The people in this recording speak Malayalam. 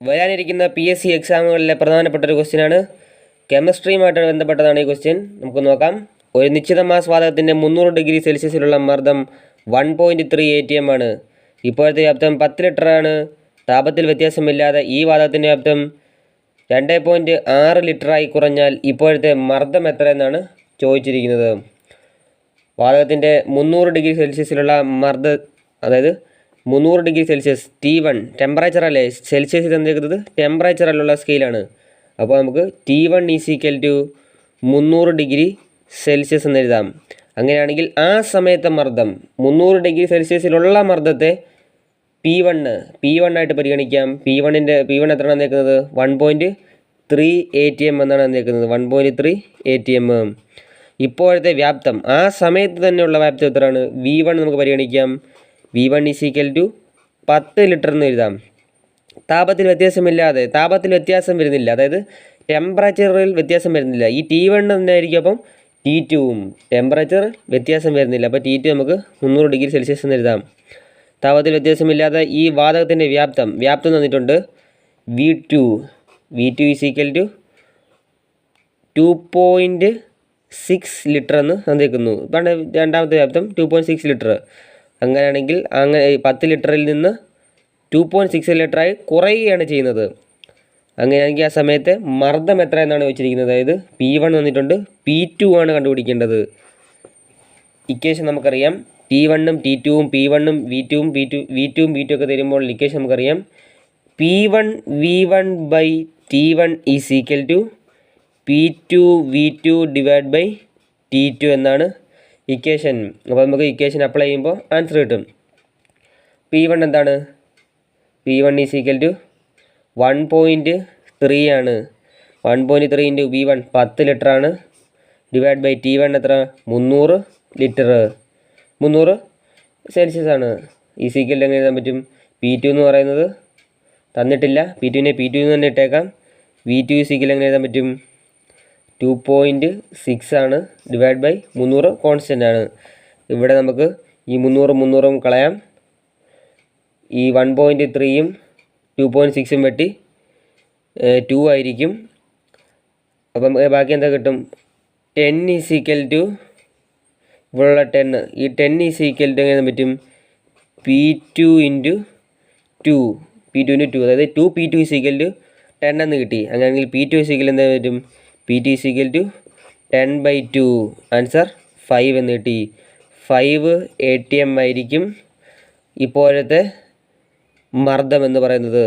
വരാനിരിക്കുന്ന PSC എക്സാമുകളിലെ പ്രധാനപ്പെട്ട ഒരു ക്വസ്റ്റ്യനാണ്. കെമിസ്ട്രിയുമായിട്ട് ബന്ധപ്പെട്ടതാണ് ഈ ക്വസ്റ്റ്യൻ. നമുക്ക് നോക്കാം. ഒരു നിശ്ചിത മാസ് വാതകത്തിൻ്റെ 300 ഡിഗ്രി സെൽഷ്യസിലുള്ള മർദ്ദം 1.3 atm ആണ്. ഇപ്പോഴത്തെ വ്യാപ്തം 10 ലിറ്ററാണ്. താപത്തിൽ വ്യത്യാസമില്ലാതെ ഈ വാതകത്തിൻ്റെ വ്യാപ്തം 2.6 ലിറ്ററായി കുറഞ്ഞാൽ ഇപ്പോഴത്തെ മർദ്ദം എത്ര എന്നാണ് ചോദിച്ചിരിക്കുന്നത്. വാതകത്തിൻ്റെ 300 ഡിഗ്രി സെൽഷ്യസിലുള്ള അതായത് 300 ഡിഗ്രി സെൽഷ്യസ് T1 ടെമ്പറേച്ചർ അല്ലേ, സെൽഷ്യസിൽ തന്നിരിക്കുന്നത് ടെമ്പറേച്ചർ അല്ലുള്ള സ്കെയിലാണ്. അപ്പോൾ നമുക്ക് T1 = 300 ഡിഗ്രി സെൽഷ്യസ് എന്നെഴുതാം. അങ്ങനെയാണെങ്കിൽ ആ സമയത്തെ മർദ്ദം 300 ഡിഗ്രി സെൽഷ്യസിലുള്ള മർദ്ദത്തെ P1 ആയിട്ട് പരിഗണിക്കാം. P1 എത്രയാണ് തന്നേക്കുന്നത്? 1.3 atm എന്നാണ് തന്നേക്കുന്നത്. 1.3 atm. ഇപ്പോഴത്തെ വ്യാപ്തം ആ സമയത്ത് തന്നെയുള്ള വ്യാപ്തം എത്രയാണ്? V1 നമുക്ക് പരിഗണിക്കാം. V1 = 10 ലിറ്റർ എന്ന് എഴുതാം. താപത്തിൽ വ്യത്യാസം വരുന്നില്ല, അതായത് ടെമ്പറേച്ചറിൽ വ്യത്യാസം വരുന്നില്ല. ഈ T1 തന്നെയായിരിക്കും. അപ്പം T2വും ടെമ്പറേച്ചർ വ്യത്യാസം വരുന്നില്ല. അപ്പോൾ T2 നമുക്ക് 300 ഡിഗ്രി സെൽഷ്യസ് എന്ന് എഴുതാം. താപത്തിൽ വ്യത്യാസമില്ലാതെ ഈ വാതകത്തിൻ്റെ വ്യാപ്തം തന്നിട്ടുണ്ട്. V2 = 2.6 ലിറ്റർ എന്ന് തന്നിരിക്കുന്നു. ഇതാണ് രണ്ടാമത്തെ വ്യാപ്തം, 2.6 ലിറ്റർ. അങ്ങനെയാണെങ്കിൽ 10 ലിറ്ററിൽ നിന്ന് 2.6 ലിറ്ററായി കുറയുകയാണ് ചെയ്യുന്നത്. അങ്ങനെയാണെങ്കിൽ ആ സമയത്ത് മർദ്ദം എത്ര എന്നാണ് വെച്ചിരിക്കുന്നത്. അതായത് P1 തന്നിട്ടുണ്ട്, P2 ആണ് കണ്ടുപിടിക്കേണ്ടത്. ഇക്വേഷൻ നമുക്കറിയാം. T1ഉം T2ഉം P1ഉം V2ഉം V2 ഒക്കെ തരുമ്പോൾ ഇക്വേഷൻ നമുക്കറിയാം. P1 V1/T1 = P2 V2 T2 എന്നാണ് ഇക്വേഷൻ. അപ്പോൾ നമുക്ക് ഇക്വേഷൻ അപ്ലൈ ചെയ്യുമ്പോൾ ആൻസർ കിട്ടും. P1 എന്താണ്? P1 = 1.3 ആണ്. 1.3 × V1 10 ലിറ്ററാണ്. T1 എത്ര? 300 ലിറ്റർ. 300 സെൽഷ്യസ് ആണ്. എങ്ങനെ എഴുതാൻ പറ്റും? P2 എന്ന് പറയുന്നത് തന്നിട്ടില്ല. P2 എന്ന് തന്നെ ഇട്ടേക്കാം. V2 എങ്ങനെ എഴുതാൻ പറ്റും? 2.6 ആണ്. 300 കോൺസ്റ്റൻ്റ് ആണ്. ഇവിടെ നമുക്ക് ഈ 300 കളയാം. ഈ 1.3ഉം 2.6ഉം വെട്ടി 2 ആയിരിക്കും. അപ്പം ബാക്കി എന്താ കിട്ടും? 10 ഇവിടെയുള്ള 10. ഈ 10 എങ്ങനെ പറ്റും? P2 × 2. അതായത് 2P2 = 10 എന്ന് കിട്ടി. അങ്ങനെയാണെങ്കിൽ P2 എന്താ പറ്റും? P2 = 10/2. ആൻസർ 5 എന്ന് കിട്ടി. 5 atm ആയിരിക്കും ഇപ്പോഴത്തെ മർദ്ദം എന്ന് പറയുന്നത്.